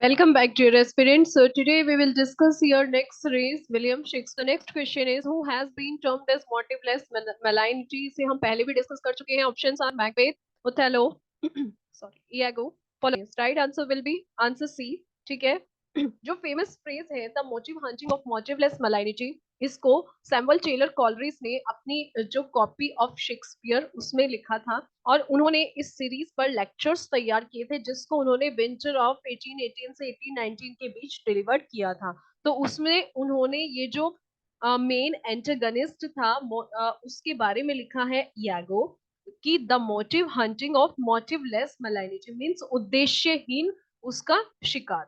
Welcome back, dear aspirants. So today we will discuss your next series, William Shakespeare. The next question is, who has been termed as motiveless malignity? इसे हम पहले भी discuss कर चुके हैं. Options are Macbeth, Othello, sorry, Iago, Polonius. Right answer will be answer C. ठीक है. जो फेमस फ्रेज है the motive hunting of motiveless मलाइनिटी, इसको सैमुअल टेलर कॉलरिज ने अपनी जो कॉपी ऑफ शेक्सपियर उसमें लिखा था, और उन्होंने इस सीरीज पर लेक्चर्स तैयार किए थे जिसको उन्होंने विंटर ऑफ 1818 से 1819 के बीच डिलीवर किया था. तो उसमें उन्होंने ये जो मेन एंटागनिस्ट था उसके बारे में लिखा है यागो कि the motive hunting of motiveless malignity means उद्देश्यहीन उसका शिकार.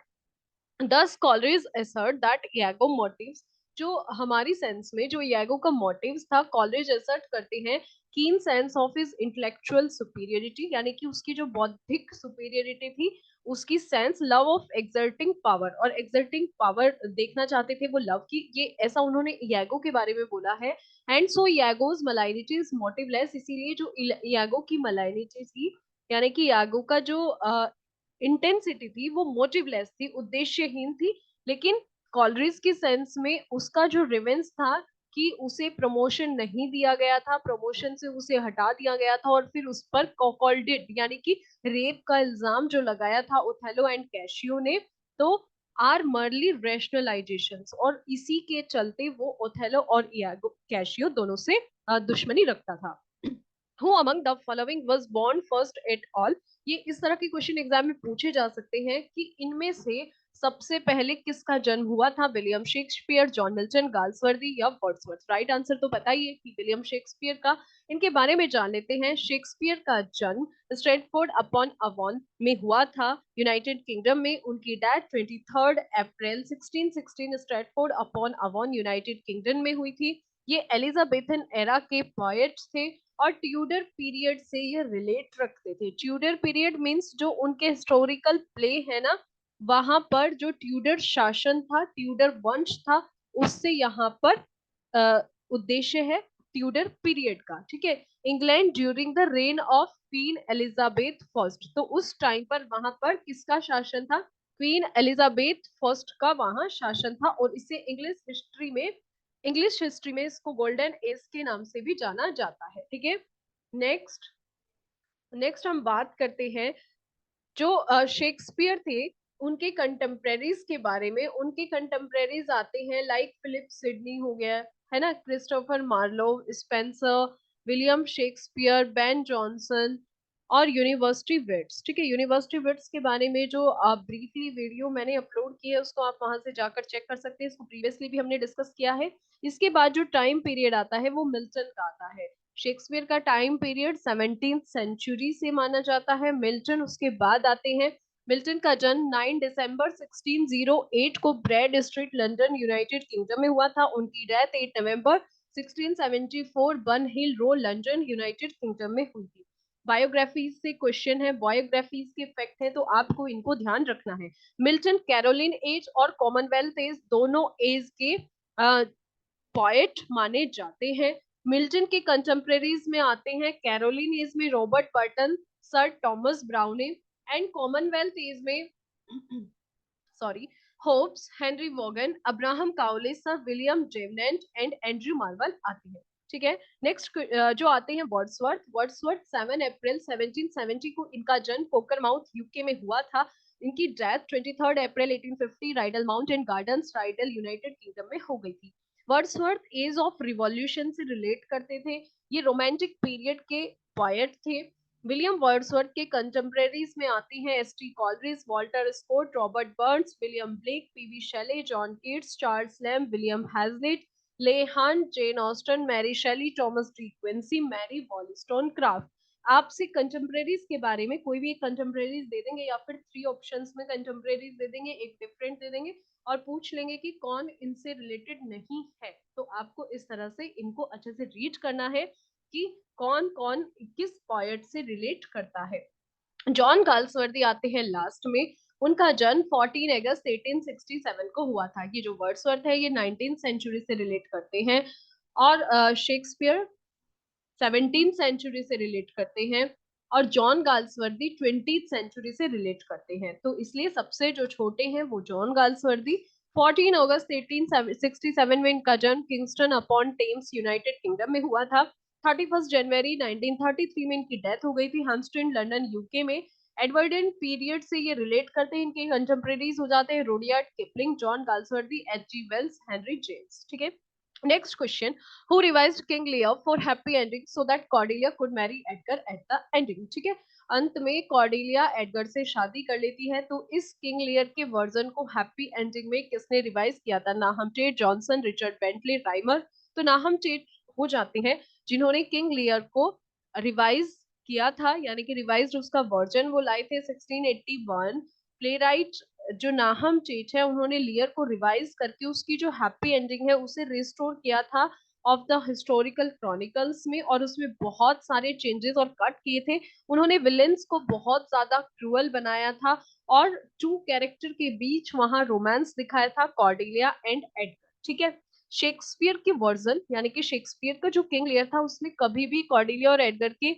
The scholars assert that Iago motives, जो हमारी सेंस में जो यागो का मोटिव्स था, कॉलेज असर्ट करते हैं कीन sense of his intellectual superiority, यानी कि उसकी जो बौद्धिक सुपीरियरिटी थी, उसकी sense love of exerting power, और एक्सर्टिंग पावर देखना चाहते थे वो लव की, ये ऐसा उन्होंने यागो के बारे में बोला है. एंड सो यागोज मलाइनिटी इज मोटिवलेस, इसीलिए जो यागो की मलाइनिटी थी, यानी कि यागो का जो इंटेंसिटी थी वो मोटिवलेस थी, उद्देश्यहीन थी. लेकिन कॉलरिज की सेंस में उसका जो रिवेंज था कि उसे प्रमोशन नहीं दिया गया था, प्रमोशन से उसे हटा दिया गया था, और फिर उस पर कॉकॉल्डेड यानी कि रेप का इल्जाम जो लगाया था ओथेलो एंड कैशियो ने, तो आर मर्ली रेशनलाइजेशन, और इसी के चलते वो ओथेलो और इयागो कैशियो दोनों से दुश्मनी रखता था. Who among the following was born first at all, ये इस तरह के क्वेश्चन एग्जाम में पूछे जा सकते हैं कि इनमें से सबसे पहले किसका जन्म हुआ था. William Shakespeare, John Milton, Galsworthy या वर्ड्सवर्थ. राइट आंसर तो पता ही है कि विलियम शेक्सपियर का. इनके बारे में जान लेते हैं. शेक्सपियर का जन्म स्ट्रेटफोर्ड अपॉन अवॉन में हुआ था, यूनाइटेड किंगडम में. उनकी डेथ 23 अप्रैल 1616 Stratford upon Avon United Kingdom में हुई थी. ये एलिजाबेथन एरा के पोएट्स थे और ट्यूडर पीरियड से ये रिलेट रखते थे. ट्यूडर पीरियड मींस जो उनके हिस्टोरिकल प्ले है ना, वहां पर जो ट्यूडर शासन था, ट्यूडर वंश था, उससे यहाँ पर उद्देश्य है ट्यूडर पीरियड का. ठीक है. England during the rain of queen Elizabeth first, तो उस टाइम पर वहां पर किसका शासन था? क्वीन एलिजाबेथ फर्स्ट का वहां शासन था, और इसे इंग्लिश हिस्ट्री में इसको गोल्डन एज के नाम से भी जाना जाता है. ठीक है. नेक्स्ट नेक्स्ट हम बात करते हैं जो शेक्सपियर थे उनके कंटेम्प्रेरीज के बारे में. उनके कंटेम्प्रेरीज आते हैं लाइक फिलिप सिडनी हो गया है ना, Christopher Marlowe, Spenser, William Shakespeare, Ben Jonson और यूनिवर्सिटी विट्स. ठीक है. यूनिवर्सिटी विट्स के बारे में जो ब्रीफली वीडियो मैंने अपलोड की है उसको आप वहां से जाकर चेक कर सकते हैं, इसको प्रीवियसली भी हमने डिस्कस किया है. इसके बाद जो टाइम पीरियड आता है वो मिल्टन का आता है. शेक्सपियर का टाइम पीरियड 17th सेंचुरी से माना जाता है. मिल्टन उसके बाद आते हैं. मिल्टन का जन्म 9 दिसंबर 1608 को Bread Street London United Kingdom में हुआ था. उनकी डेथ 8 नवंबर 1674 Bunhill Row London United Kingdom में हुई थी. बायोग्राफीज से क्वेश्चन है, बायोग्राफीज के फैक्ट है, तो आपको इनको ध्यान रखना है. मिल्टन कैरोलिन एज और कॉमनवेल्थ एज दोनों एज के पोएट माने जाते हैं. मिल्टन के कंटेम्प्रेरीज में आते हैं कैरोलिन एज में Robert Burton, Sir Thomas Browne, and Commonwealth age में sorry Hobbes, Henry Vaughan, Abraham Cowley, Sir William Davenant and Andrew Marvell आते हैं. ठीक है. नेक्स्ट जो आते हैं वर्ड्सवर्थ. वर्ड्सवर्थ 7 अप्रैल 1770 को इनका जन्म पोकरमाउथ यूके में हुआ था. इनकी death 23 April 1850 Rydal Mount and gardens Rydal United Kingdom में हो गई थी. वर्ड्सवर्थ एज ऑफ रिवॉल्यूशन से रिलेट करते थे. ये रोमांटिक पीरियड के पोएट थे. विलियम वर्ड्सवर्थ के कंटेम्प्रेरीज में आती हैं S T. Coleridge, Walter Scott, Robert Burns, William Blake, P V. Shelley, John Keats, Charles Lamb, William Hazlitt, Leigh Hunt, Jane Austen, Mary Shelley, Thomas De Quincey, Mary Wollstonecraft. आपसे contemporaries के बारे में कोई भी एक कंटेम्प्रेरीज दे देंगे या फिर 3 ऑप्शंस में कंटेम्प्रेरीज दे देंगे, एक डिफरेंट दे देंगे, और पूछ लेंगे कि कौन इनसे रिलेटेड नहीं है. तो आपको इस तरह से इनको अच्छे से रीड करना है कि कौन कौन किस पोएट से रिलेट करता है. जॉन गाल्सवर्दी आते हैं लास्ट में. उनका जन्म 14 अगस्त 1867 को हुआ था. ये जो वर्ड्सवर्थ है ये 19th सेंचुरी से रिलेट करते हैं. और शेक्सपियर 17th सेंचुरी से रिलेट करते हैं और जॉन गाल्सवर्दी 20th सेंचुरी से रिलेट करते हैं। तो इसलिए सबसे जो छोटे हैं वो जॉन गाल्सवर्दी। 14 अगस्त 1867 में इनका जन्म Kingston upon Thames United Kingdom में हुआ था। 31 जनवरी 1933 में इनकी डेथ हो गई थी हैम्स्टन लंदन यूके में। एडवर्डन पीरियड से ये रिलेट करते हैं, इनके कंटेम्परेरीज हो जाते हैं Rudyard Kipling, John Galsworthy, H G. Wells, Henry James. ठीक है, next question, who revised King Lear for happy ending so that Cordelia could marry Edgar at the ending. ठीक है, अंत में कॉर्डेलिया एडगर से शादी कर लेती है। तो इस किंग लियर के वर्जन को हैप्पी एंडिंग में किसने रिवाइज किया था? Nahum Tate, Johnson, Richard Bentley, Rymer. तो नाहम टेट हो जाते हैं जिन्होंने किंग लियर को रिवाइज किया था, यानी कि रिवाइज्ड उसका वर्जन वो लाए थे 1681। प्लेराइट जो नाहम टेट है उन्होंने लियर को रिवाइज करके उसकी जो हैप्पी एंडिंग है उसे रिस्टोर किया था ऑफ द हिस्टोरिकल क्रॉनिकल्स में, और उसमें बहुत सारे चेंजेस और कट किए थे। उन्होंने विलेंस को बहुत ज्यादा क्रूअल बनाया था और टू कैरेक्टर के बीच वहां रोमांस दिखाया था, कॉर्डेलिया एंड एडगर। ठीक है, शेक्सपियर की वर्जन यानी कि शेक्सपियर का जो किंग लियर था उसमें कभी भी कॉर्डेलिया और एडगर के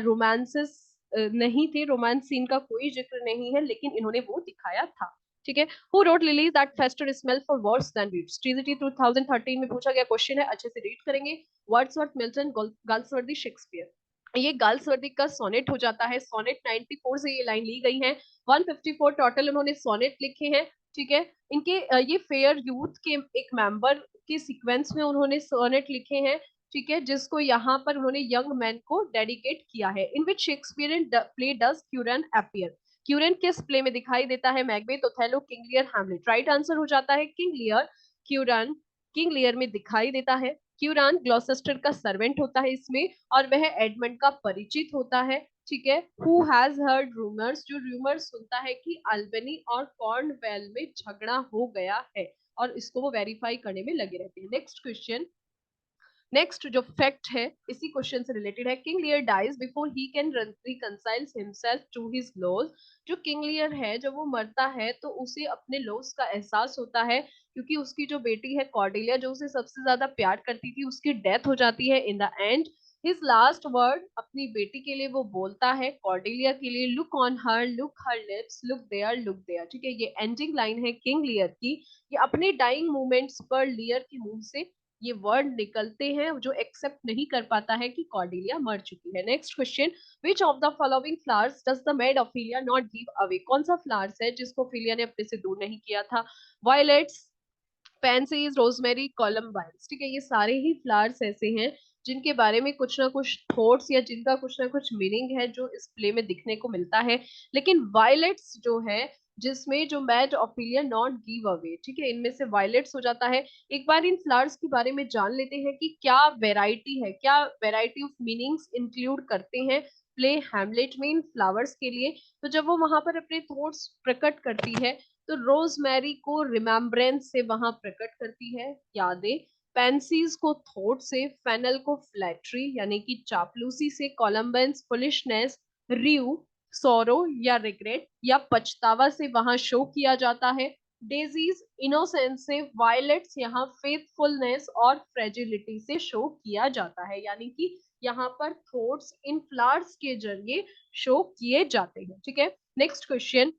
रोमांसेस नहीं थे, रोमांस सीन का कोई जिक्र नहीं है, लेकिन इन्होंने वो दिखाया था। ठीक है, who wrote lilies that fester smell far worse than weeds? TGT 2013 में पूछा गया क्वेश्चन है, अच्छे से रीड करेंगे। Wordsworth, Milton, Galsworthy, Shakespeare. ये गाल्सवर्दी का सोनेट हो जाता है। सोनेट 94 से ये लाइन ली गई है। 154 टोटल उन्होंने सोनेट लिखे हैं। ठीक है, इनके ये फेयर यूथ के एक मेंबर के सीक्वेंस में उन्होंने सोनेट लिखे हैं। ठीक है, जिसको यहाँ पर उन्होंने यंग मैन को डेडिकेट किया है। In which Shakespearean play does Curan appear? Curan किस प्ले में दिखाई देता है? Macbeth, Othello, King Lear, Hamlet. Right answer हो जाता है King Lear. Curan King Lear में दिखाई देता है। क्यूरान ग्लॉसेस्टर का सर्वेंट होता है इसमें, और वह एडमंड का परिचित होता है। ठीक है, हु हैज हर्ड रूमर्स? जो रूमर्स सुनता है कि अल्बनी और कॉर्नवेल में झगड़ा हो गया है, और इसको वो वेरीफाई करने में लगे रहते हैं। नेक्स्ट क्वेश्चन, नेक्स्ट जो फैक्ट है इसी क्वेश्चन से रिलेटेड है, King Lear dies before he can reconcile himself to his laws. जो किंग लियर है जब वो मरता है तो उसे अपने लॉस का एहसास होता है, क्योंकि उसकी जो बेटी है कॉर्डेलिया जो उसे सबसे ज्यादा प्यार करती थी उसकी डेथ हो जाती है in the end. His last word अपनी बेटी के लिए वो बोलता है कॉर्डेलिया के लिए, look on her, look her lips, look there, look there. ठीक है, ये एंडिंग लाइन है किंग लियर की। ये अपने डाइंग मोमेंट्स पर लियर के मुंह से ये वर्ड निकलते हैं जो एक्सेप्ट नहीं कर पाता है कि कॉर्डेलिया मर चुकी है। Next question, which of the following flowers does the made Ophelia not give away? कौन सा फ्लावर्स है जिसको ऑफिलिया ने अपने से दूर नहीं किया था? Violets, pansies, rosemary, columbines. ठीक है, ये सारे ही फ्लावर्स ऐसे हैं जिनके बारे में कुछ ना कुछ थॉट्स या जिनका कुछ ना कुछ मीनिंग है जो इस प्ले में दिखने को मिलता है। लेकिन वायलेट्स जो है जिसमें जो mad Ophelia not give away, ठीक है, इनमें से वायलेट्स हो जाता है। एक बार इन फ्लावर्स के बारे में जान लेते हैं कि क्या वेराइटी है, क्या वेराइटी ऑफ मीनिंग्स इंक्लूड करते हैं प्ले हैमलेट में इन फ्लावर्स के लिए। तो जब वो वहां पर अपने थॉट्स प्रकट करती है तो रोजमेरी को रिमेम्बरेंस से वहां प्रकट करती है, यादें। पेंसीज को थॉट से, फेनल को फ्लैटरी यानी कि चापलूसी से, कोलम्बस फुलिशनेस, रियू सोरो या रिग्रेट या पछतावा से वहां शो किया जाता है। डेजीज इनोसेंस से, वायलेट्स यहाँ फेथफुलनेस और फ्रेजिलिटी से शो किया जाता है, यानी कि यहाँ पर थॉट्स इन फ्लावर्स के जरिए शो किए जाते हैं। ठीक है, next question,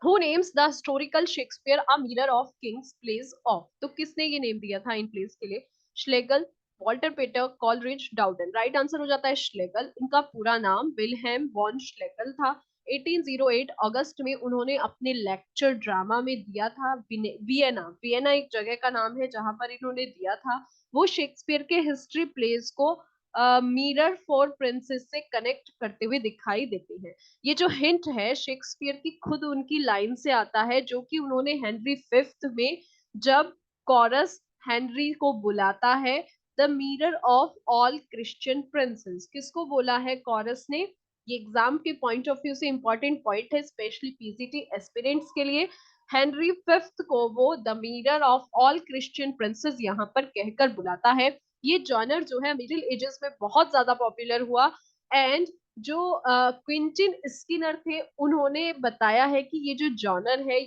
who names the historical Shakespeare a mirror of Kings place of? तो किसने ये नेम दिया था इन प्लेस के लिए? श्लेगल, वॉल्टर पेटर, कॉलरिज, डाउडन। राइट आंसर हो जाता है श्लेगल। इनका पूरा नाम विल्हेम वॉन श्लेगल था। 1808 अगस्त में उन्होंने अपने लेक्चर ड्रामा में दिया था। वियना, वियना एक जगह का नाम है जहां पर इन्होंने दिया था। वो शेक्सपियर के हिस्ट्री प्लेस को मिरर फॉर प्रिंसेस से कनेक्ट करते हुए दिखाई देते हैं। ये जो हिंट है शेक्सपियर की खुद उनकी लाइन से आता है, जो कि उन्होंने हेनरी फिफ्थ में जब कॉरस हेनरी को बुलाता है, the mirror of all Christian princess, किसको बोला है कॉरस ने? ये एग्जाम के पॉइंट ऑफ व्यू से इंपॉर्टेंट पॉइंट है, स्पेशली पीजीटी एस्पिरेंट्स के लिए। हेनरी फिफ्थ को वो the mirror of all Christian princess यहाँ पर कहकर बुलाता है। ये जॉनर जो है मिडिल एजेस में बहुत ज्यादा पॉपुलर हुआ, एंड जो क्विंटिन स्किनर थे उन्होंने बताया है कि ये जो जॉनर है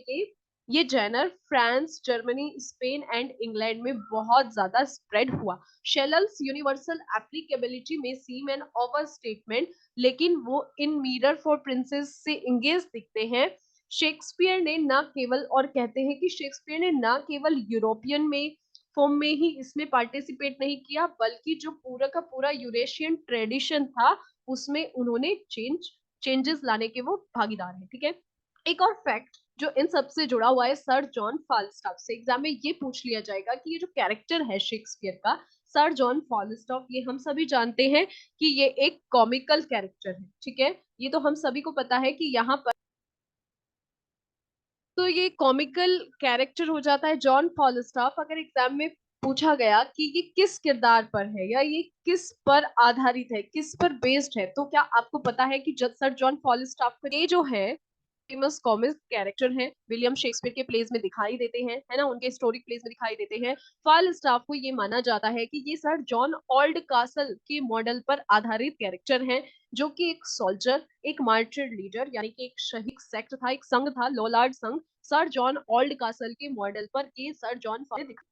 ये Jenner France, Germany, Spain and England में बहुत ज्यादा स्प्रेड हुआ। शेलल्स यूनिवर्सल एप्लीकेबिलिटी में सीम एन ओवर स्टेटमेंट, लेकिन वो इन मिरर फॉर प्रिंसेस से इंगेज दिखते हैं। शेक्सपियर ने न केवल, और कहते हैं कि शेक्सपियर ने न केवल यूरोपियन में फॉर्म में ही इसमें पार्टिसिपेट नहीं किया, बल्कि जो पूरा का पूरा यूरेशियन ट्रेडिशन था उसमें उन्होंने चेंजेस लाने के वो भागीदार हैं। ठीक है, एक और फैक्ट जो इन सबसे जुड़ा हुआ है, सर जॉन फाल्स्टाफ से एग्जाम में ये पूछ लिया जाएगा कि ये जो कैरेक्टर है शेक्सपियर का, सर जॉन फाल्स्टाफ, ये हम सभी जानते हैं कि ये एक कॉमिकल कैरेक्टर है। ठीक है, ये तो हम सभी को पता है कि यहाँ पर तो ये कॉमिकल कैरेक्टर हो जाता है जॉन फॉलस्टाफ। अगर एग्जाम में पूछा गया कि ये किस किरदार पर है या ये किस पर आधारित है, किस पर बेस्ड है, तो क्या आपको पता है कि सर जॉन फॉलस्टाफ का ये जो है फेमस कॉमिक कैरेक्टर है, विलियम शेक्सपियर के प्लेज में दिखाई देते हैं, है ना, उनके हिस्टोरिक प्लेज में दिखाई देते हैं। फॉलस्टाफ को ये माना जाता है कि ये सर जॉन ओल्ड कासल के मॉडल पर आधारित कैरेक्टर है, जो कि एक सोल्जर, एक मार्टिर लीडर, यानी कि एक शहीद सेक्ट था, एक संघ था, लोलार्ड संघ, सर जॉन ओल्ड कासल के मॉडल पर ये सर जॉन दिखा।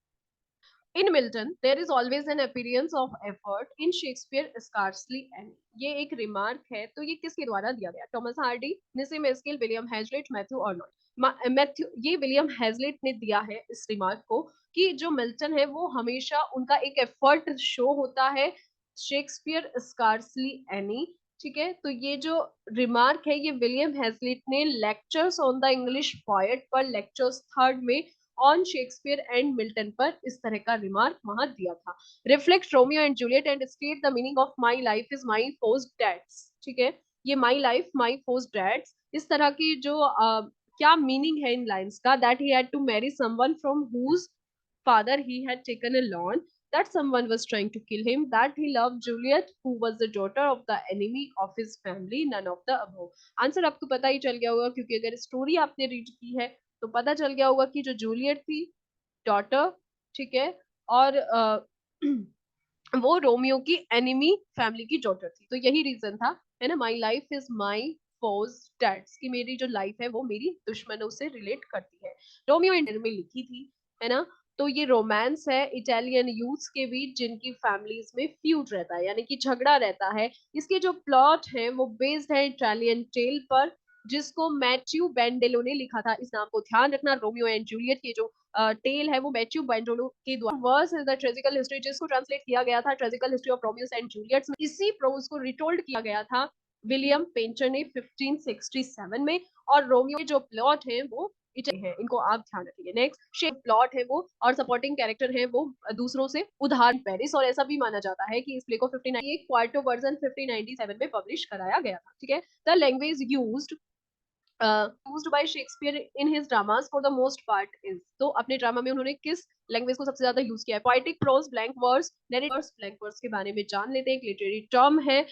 In Milton, there is always an appearance of effort. In Shakespeare, scarcely any. ये एक रिमार्क है, तो ये किसके द्वारा दिया गया? Thomas Hardy, Nissim Ezekiel, William Hazlitt, Matthew Arnold. Matthew, ये विलियम हेजलेट ने दिया है इस रिमार्क को कि जो मिल्टन है वो हमेशा उनका एक एफर्ट शो होता है, शेक्सपियर स्कार्सली एनी। ठीक है, तो ये जो रिमार्क है ये विलियम हेजलेट ने lectures on the English poet पर, लेक्चर्स थर्ड में ऑन शेक्सपियर एंड मिल्टन पर इस तरह का रिमार्क वहां दिया था। Reflect Romeo and Juliet and state the meaning of my life is my foe's debts. ठीक है, ये my life my foe's debts, इस तरह की जो क्या मीनिंग है इन लाइंस का, that he had to marry someone from whose father he had taken a loan, that someone was trying to kill him, that he loved Juliet who was the daughter of the enemy of his family, none of the above। Answer आपको पता ही चल गया होगा, क्योंकि अगर story आपने read की है तो पता चल गया होगा कि जो जूलियट थी, डॉटर, ठीक है, और वो रोमियो की एनिमी फैमिली की डॉटर थी। तो यही रीजन था, है ना, माई life is my force that's, कि मेरी जो लाइफ है वो मेरी दुश्मनों से रिलेट करती है। रोमियो एंड में लिखी थी, है ना। तो ये रोमांस है इटालियन यूथ्स के बीच जिनकी फैमिलीज में फ्यूड रहता है, यानी कि झगड़ा रहता है। इसके जो प्लॉट है वो बेस्ड है इटालियन टेल पर, जिसको मैथ्यू बेंडेलो ने लिखा था। इस नाम को ध्यान रखना, रोमियो एंड जूलियट की जो टेल है वो मैथ्यू बेंडेलो के द्वारा। Verse is the tragical history, जिसको ट्रांसलेट किया गया था tragical history of Romeo and Juliet. इसी प्रोज को रिटोल्ड किया गया था विलियम पेंटर ने 1567 में। और रोमियो के जो प्लॉट है वो है, इनको आप ध्यान रखिए। नेक्स्ट शेप प्लॉट है वो, और सपोर्टिंग कैरेक्टर है वो दूसरों से उदाहरण पेरिस, और ऐसा भी माना जाता है कि इस प्ले को 59 एक क्वार्टो वर्जन 1597 में पब्लिश कराया गया था। ठीक है, the language used used by Shakespeare in his dramas for the most part is, तो अपने ड्रामा में उन्होंने किस लैंग्वेज को सबसे ज्यादा यूज किया है? Poetic prose, blank verse, narratives. Blank verse के बारे में जान लेते हैं। एक लिटरेरी टर्म है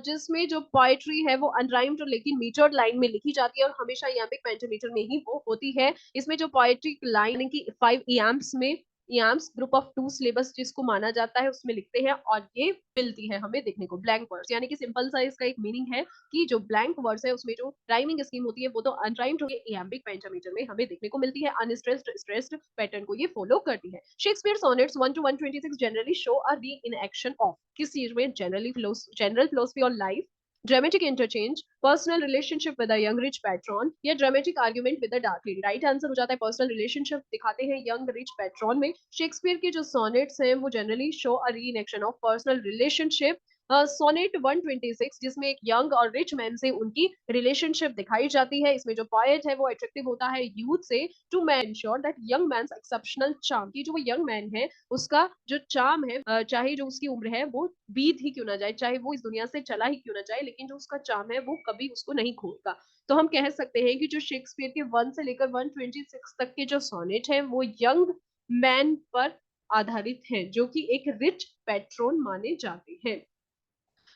जिसमें जो पोएट्री है वो अनराइम्ड लेकिन मीटर्ड लाइन में लिखी जाती है, और हमेशा इयाम्बिक पेंटामीटर में ही वो होती है। इसमें जो पोएट्रिक लाइन की 5 इयाम्स में, इयाम्स ग्रुप ऑफ 2 सिलेबस जिसको माना जाता है, उसमें लिखते हैं, और ये मिलती है हमें देखने को ब्लैंक वर्स, यानी कि सिंपल सा इसका एक मीनिंग है कि जो ब्लैंक वर्ड्स है उसमें जो राइमिंग स्कीम होती है वो तो अनराइम्ड होती है, इयाम्बिक पेंटामीटर में हमें देखने को मिलती है। अनस्ट्रेस्ड स्ट्रेस्ड पैटर्न को ये फॉलो करती है। Shakespeare sonnets 1 to 126 generally show a re in action of, किस चीज में? जनरली जनरल फिलोसफी और life, dramatic interchange, personal relationship with a young rich patron, या dramatic argument with a dark lady. Right answer हो जाता है personal relationship दिखाते हैं यंग रिच पैट्रॉन में। शेक्सपियर के जो सोनेट्स हैं वो generally show a re in action of personal relationship. Sonnet 126 जिसमें एक यंग और रिच मैन से उनकी रिलेशनशिप दिखाई जाती है। इसमें जो पोएट है वो अट्रैक्टिव होता है यूथ से to man ensure that young man's exceptional charm, की जो वो यंग मैन है उसका जो चार्म है, चाहे जो उसकी उम्र है वो बीत ही क्यों ना जाए, चाहे वो इस दुनिया से चला ही क्यों ना जाए, लेकिन जो उसका चार्म है वो कभी उसको नहीं खोलता। तो हम कह सकते हैं कि जो शेक्सपियर के 1 से लेकर 126 तक के जो सोनेट है वो यंग मैन पर आधारित है, जो कि एक रिच पैट्रोन माने जाते हैं।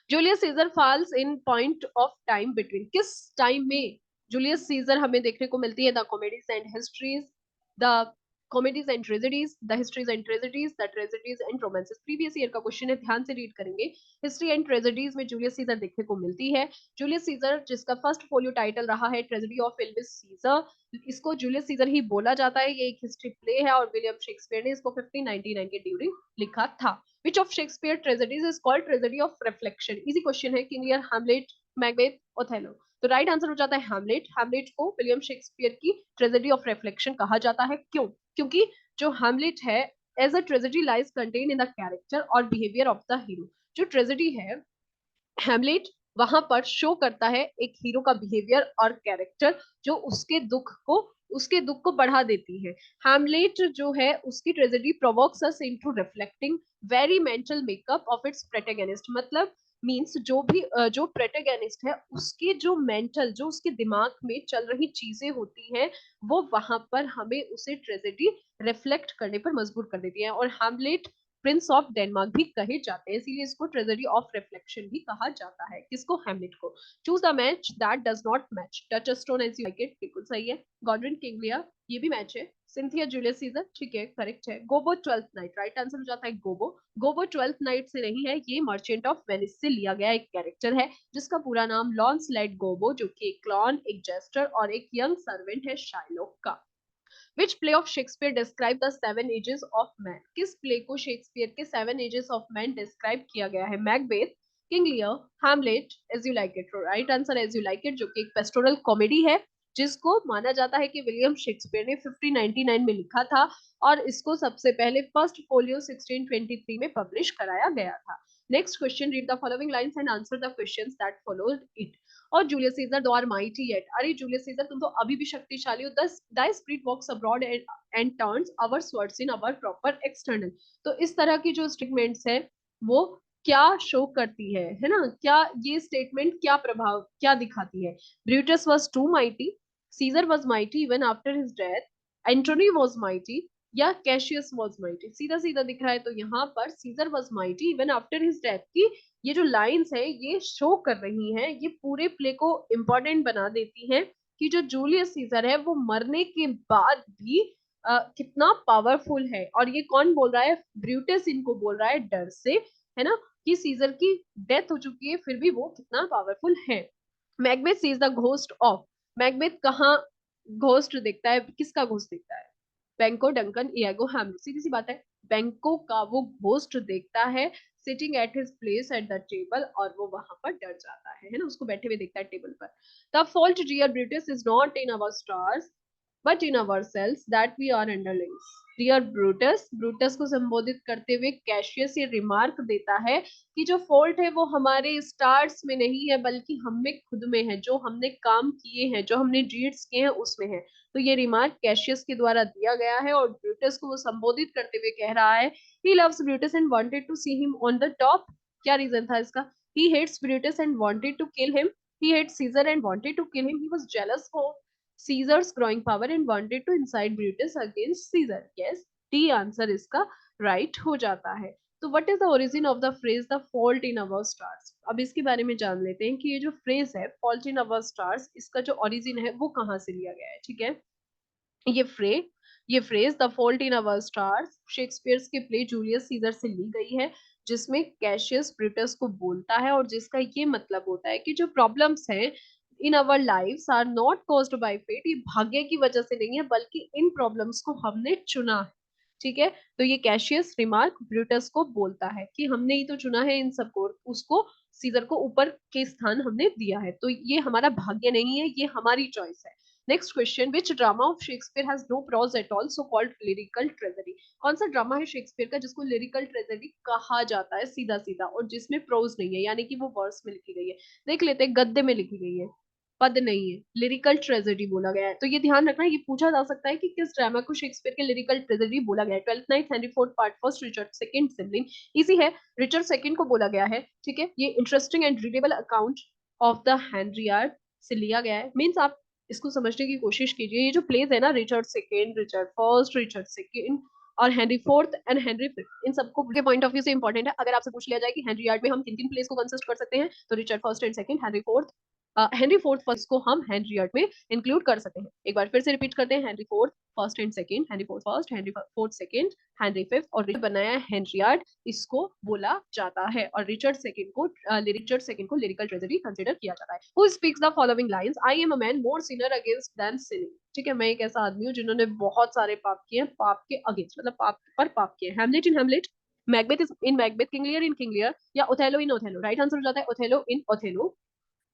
Julius Caesar falls in point of time between, किस टाइम में जूलियस सीजर हमें देखने को मिलती है? The comedies and histories, the comedies and tragedies, the histories and tragedies, the tragedies and romances. Previous year का क्वेश्चन है, ध्यान से रीड करेंगे। हिस्ट्री एंड ट्रेजेडीज में जूलियस सीजर देखने को मिलती है। जूलियस सीजर जिसका फर्स्ट फोलियो टाइटल रहा है ट्रेजेडी ऑफ एल्विस सीजर, इसको जूलियस सीजर ही बोला जाता है। ये एक हिस्ट्री प्ले है और विलियम शेक्सपियर ने इसको 1599 के ड्यूरिंग लिखा था। Which of Shakespeare tragedies is called tragedy of reflection? Easy question है। King Lear, Hamlet, Macbeth, Othello. तो राइट आंसर हो जाता है हैमलेट। हैमलेट को विलियम शेक्सपियर की ट्रेजेडी ऑफ रिफ्लेक्शन कहा जाता है। क्यों? क्योंकि जो हैमलेट है, as a tragedy lies contain in the character और बिहेवियर ऑफ द हीरो। जो ट्रेजेडी है हैमलेट, वहां पर शो करता है एक हीरो का बिहेवियर और कैरेक्टर, जो उसके दुख को बढ़ा देती है। हैमलेट जो है उसकी tragedy provokes us into reflecting very mental makeup of its protagonist. मतलब मींस जो प्रोटैगनिस्ट है उसके जो मेंटल, जो उसके दिमाग में चल रही चीजें होती हैं, वो वहां पर हमें उसे ट्रेजेडी रिफ्लेक्ट करने पर मजबूर कर देती है। और हैमलेट प्रिंस ऑफ डेनमार्क भी कहे जाते हैं, इसीलिए इसको ट्रेजेडी ऑफ रिफ्लेक्शन भी कहा जाता है। किसको? हैमलेट को। Choose the match that does not match. Touch a stone age you like it, बिल्कुल सही है। गॉडविन, किंग लियर, ये भी मैच है। सिंथिया, जूलियस सीजर, ठीक है, करेक्ट है। गोबो, ट्वेल्थ नाइट, राइट आंसर हो जाता है गोबो। गोबो ट्वेल्थ नाइट से नहीं है, ये मर्चेंट ऑफ वेनिस से लिया गया एक कैरेक्टर है जिसका पूरा नाम लॉन्सलेट गोबो, जो कि एक क्लॉन, एक जेस्टर और एक यंग सर्वेंट है शाइलॉक का। Which play of Shakespeare describe the seven ages of man? किस प्ले को शेक्सपियर के seven ages of man describe किया गया है? Macbeth, king Lear, Hamlet, as you like it. Right answer as you like it, जो कि एक pastoral comedy है जिसको माना जाता है कि विलियम शेक्सपियर ने 1599 में लिखा था और इसको सबसे पहले फर्स्ट फोलियो 1623 में पब्लिश कराया गया था। Next question, read the following lines and answer the questions that followed it. और Julius Caesar, thou art mighty yet. अरे जूलियस सीजर, तुम तो अभी भी शक्तिशाली हो। The spirit walks abroad and turns our swords in our proper external. तो इस तरह की जो स्टेटमेंट्स है वो क्या शो करती है ना? क्या ये स्टेटमेंट क्या प्रभाव क्या दिखाती है? Brutus was too mighty, Caesar was mighty even after his death, Antony was mighty, या कैशियस वाज माइटी? सीधा सीधा दिख रहा है तो यहाँ पर Caesar was mighty even after his death की ये जो लाइंस है ये शो कर रही हैं, ये पूरे प्ले को इम्पोर्टेंट बना देती हैं कि जो जूलियस सीजर है वो मरने के बाद भी कितना पावरफुल है। और ये कौन बोल रहा है? ब्रूटस इनको बोल रहा है डर से, है ना, कि सीजर की डेथ हो चुकी है फिर भी वो कितना पावरफुल है। Macbeth sees the ghost of. Macbeth कहाँ घोस्ट देखता है? किसका घोस्ट देखता है? Banquo, Duncan, Iago, Hamlet. सीधी सी बात है, बैंको का वो घोस्ट देखता है sitting at his place at the table, और वो वहां पर डर जाता है ना, उसको बैठे हुए देखता है टेबल पर। The fault dear Brutus is not in our stars but in our selves that we are underlings. Dear Brutus, Brutus को संबोधित करते हुए कैशियस ये रिमार्क देता है कि जो फॉल्ट है वो हमारे स्टार्स में नहीं है बल्कि हम में खुद में है, जो हमने काम किए हैं, जो हमने डीड्स किए हैं उसमें है। तो ये रिमार्क कैशियस के द्वारा दिया गया है और ब्रूटस को वो संबोधित करते हुए कह रहा है, he loves Brutus and wanted to see him on the top। क्या रीजन था इसका? he hates Brutus and wanted to kill him, he hates Caesar and wanted to kill him, he was jealous for Caesar's growing power and wanted to incite Brutus against Caesar। yes, D answer इसका right हो जाता है। तो what is the origin of the phrase the fault in our stars? अब इसके बारे में जान लेते हैं कि ये जो फ्रेज है फॉल्ट इन अवर स्टार्स, इसका जो ओरिजिन है वो कहाँ से लिया गया है। ठीक है, ये फ्रे ये phrase the fault in our stars Shakespeare के प्ले जूलियस सीजर से ली गई है, जिसमें कैशियस ब्रूटस को बोलता है और जिसका ये मतलब होता है कि जो प्रॉब्लम्स हैं in our lives are not caused by fate, ये भाग्य की वजह से नहीं है बल्कि इन प्रॉब्लम्स को हमने चुना है। ठीक है, तो ये कैशियस रिमार्क ब्रूटस को बोलता है कि हमने ही तो चुना है इन सबको, उसको सीजर को ऊपर के स्थान हमने दिया है, तो ये हमारा भाग्य नहीं है, ये हमारी चॉइस है। Next question, which drama of Shakespeare has no prose at all so called lyrical tragedy? कौन सा ड्रामा है शेक्सपियर का जिसको लिरिकल ट्रेजेडी कहा जाता है सीधा सीधा, और जिसमें प्रोज नहीं है यानी कि वो वर्स में लिखी गई है? देख लेते हैं, गद्य में लिखी गई है, पद नहीं है, लिरिकल ट्रेजेडी बोला गया है। तो ये ध्यान रखना, ये पूछा जा सकता है कि किस ड्रामा को शेक्सपियर के लिरिकल ट्रेजेडी बोला गया है। Twelfth Night, Henry fourth part first, Richard second sibling. Easy है, रिचर्ड सेकंड को बोला गया है। ठीक है, ये interesting and readable account of the Henriad से लिया गया है। मीन्स आप इसको समझने की कोशिश कीजिए, ये जो प्लेस है ना, Richard second, Richard first, Richard second और Henry fourth and Henry fifth, इन सबको के पॉइंट ऑफ व्यू से इंपॉर्टेंट है। अगर आपसे पूछ लिया जाए कि हेनरी यार्ड में हम किन किन प्लेस को कंसिस्ट कर सकते हैं, तो Richard first and second, Henry fourth Henry fourth first को हम हेनरियट में इंक्लूड कर सकते हैं। एक बार फिर से रिपीट करते हैं, Henry fourth first and second, Henry fourth first, Henry fourth second, Henry fifth, और बनाया हेनरियाट, इसको बोला जाता है। और रिचर्ड सेकंड को लिरिकल ट्रेजेडी कंसीडर किया जाता है। Who speaks the following lines, I am a man more sinner against than sinning. ठीक है, मैं एक ऐसा आदमी हूँ जिन्होंने बहुत सारे पाप किए हैं, पाप के अगेंस्ट मतलब पाप पर पाप किए। Hamlet in Hamlet, Macbeth in Macbeth, king Lear in King Lear, या Othello in Othello. Right answer हो जाता है ओथेलो इन ओथेलो।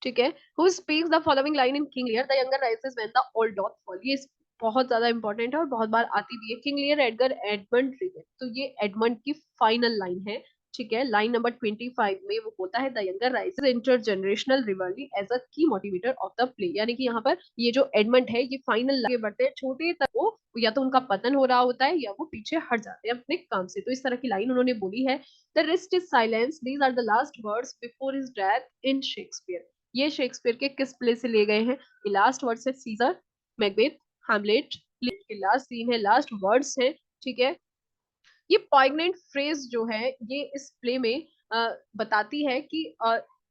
ठीक है, who speaks the following line in King Lear, the younger rises when the old doth fall. ये बहुत ज्यादा important है और बहुत बार आती भी है। किंग लियर एडगर एडमंड रिगन, तो ये एडमंड की फाइनल लाइन है। ठीक है, लाइन नंबर 25 में वो बोलता है the younger rises intergenerational rivalry as a key motivator of the play. यानी कि यहाँ पर ये जो एडमंड है ये फाइनल आगे बढ़ते हैं, छोटे तक वो या तो उनका पतन हो रहा होता है या वो पीछे हट जाते हैं अपने काम से। तो इस तरह की लाइन उन्होंने बोली है। The rest is silence, these are the last words before his death in Shakespeare. ये शेक्सपियर के किस प्ले से लिए गए हैं? ये लास्ट वर्ड्स है सीजर, मैकबेथ, हैमलेट के लास्ट सीन है, लास्ट वर्ड्स है। ठीक है, ये पॉइग्नेंट फ्रेज जो है ये इस प्ले में बताती है कि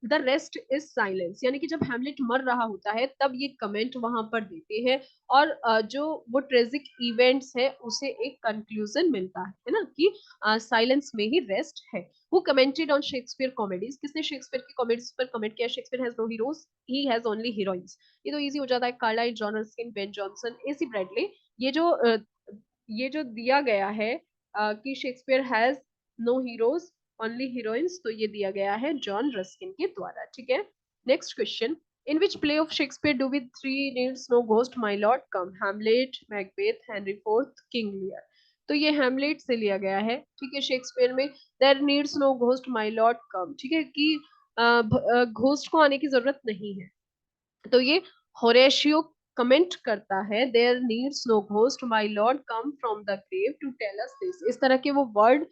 द रेस्ट इज साइलेंस, यानी कि जब हैमलेट मर रहा होता है तब ये कमेंट वहां पर देते हैं और जो वो ट्रेजिक इवेंट्स है उसे एक कंक्लूजन मिलता है ना, कि साइलेंस में ही रेस्ट है। Who commented on Shakespeare comedies, किसने शेक्सपियर की कॉमेडीज पर कमेंट किया? Shakespeare has no heroes, he has only heroines. ये तो इजी हो जाता है, Carlyle, John Ruskin, Ben Jonson, A C Bradley. ये जो ये जो दिया गया है कि Shakespeare has no heroes only heroines, तो ये दिया गया है जॉन रस्किन के द्वारा। ठीक है, next question, in which play of Shakespeare do with three needs no ghost my lord come? Hamlet, Macbeth, Henry fourth, king Lear. तो ये हैमलेट से लिया गया है। ठीक है, शेक्सपियर में there needs no ghost my lord come, ठीक है, कि घोस्ट को आने की जरूरत नहीं है। तो ये होरेशियो कमेंट करता है, there needs no ghost my lord come from the grave to tell us this. इस तरह के वो वर्ड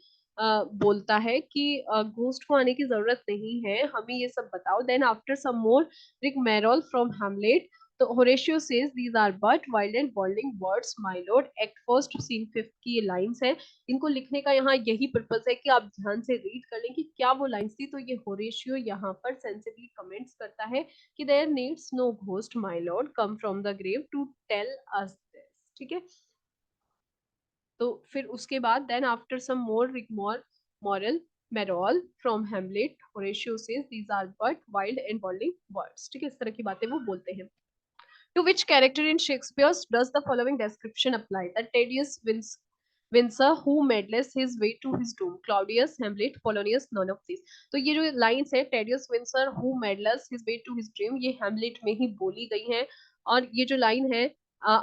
बोलता है कि घोस्ट को आने की जरूरत नहीं है, हमें ये सब बताओ। Then after some more rigmarole from Hamlet, तो Horatio says these are but wild and bolding words my lord. Act first scene fifth की ये लाइंस है। इनको लिखने का यहाँ यही पर्पस है कि आप ध्यान से रीड कर लें कि क्या वो लाइंस थी। तो ये होरेशियो यहाँ पर सेंसिबली कमेंट्स करता है कि there needs no ghost my lord come from the grave to tell us this. ठीक है, तो फिर उसके बाद देन आफ्टर सम मोर रिगमोर मॉरल मेरोल from Hamlet, Horatio says these are but wild and bolding words. ठीक है, इस तरह की बातें वो बोलते हैं। To which character in Shakespeare's does the following description apply? That Tedious Windsor who medleys his way to his doom. Claudius, Hamlet, Polonius, none of these. तो ये जो लाइन्स है, tedious Windsor who medleys his way to his dream, ये Hamlet में ही बोली गई है। और ये जो लाइन है,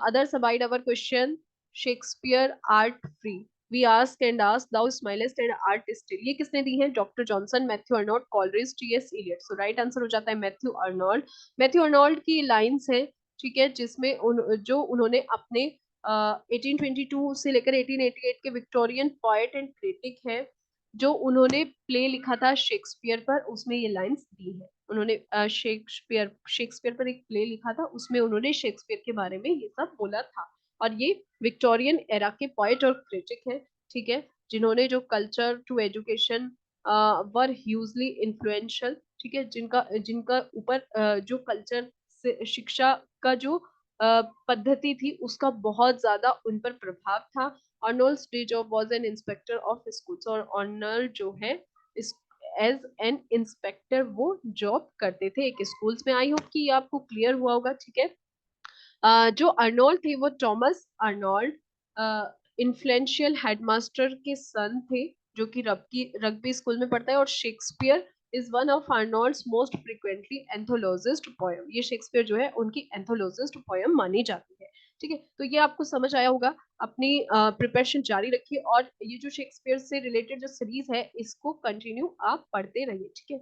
others abide our question, Shakespeare art free, we ask and ask, thou smilest and art still, ये किसने दी है? Doctor Johnson, Matthew Arnold, Coleridge, T S. Eliot. So right answer हो जाता है मैथ्यू अर्नोल्ड। मैथ्यू अर्नोल्ड की lines है, ठीक है, जिसमें जो उन्होंने अपने 1822 से लेकर 1888 के विक्टोरियन पोएट एंड क्रिटिक है, जो उन्होंने प्ले लिखा था शेक्सपियर पर, उसमें ये लाइंस दी है। उन्होंने शेक्सपियर पर एक प्ले लिखा था, उसमें उन्होंने शेक्सपियर के बारे में ये सब बोला था। और ये विक्टोरियन एरा के पोएट और क्रिटिक है। ठीक है, जिन्होंने जो culture to education were hugely influential, ठीक है, जिनका जिनका ऊपर जो कल्चर से शिक्षा का जो पद्धति थी उसका बहुत ज्यादा उन पर प्रभाव था। Arnold's day job was an inspector of schools, और अर्नोल्ड जो है एज एन इंस्पेक्टर वो जॉब करते थे एक स्कूल्स में। आई होप कि ये आपको क्लियर हुआ होगा। ठीक है, जो अर्नोल्ड थे वो टॉमस अर्नोल्ड इन्फ्लुएंशियल हेडमास्टर के सन थे, जो कि रग्बी स्कूल में पढ़ता है। और Shakespeare is one of Arnold's most frequently anthologist poem, ये शेक्सपियर जो है उनकी एंथोलॉजिस्ट पोएम मानी जाती है। ठीक है, तो ये आपको समझ आया होगा। अपनी प्रिपरेशन जारी रखिए और ये जो शेक्सपियर से रिलेटेड जो सीरीज है इसको कंटिन्यू आप पढ़ते रहिए। ठीक है।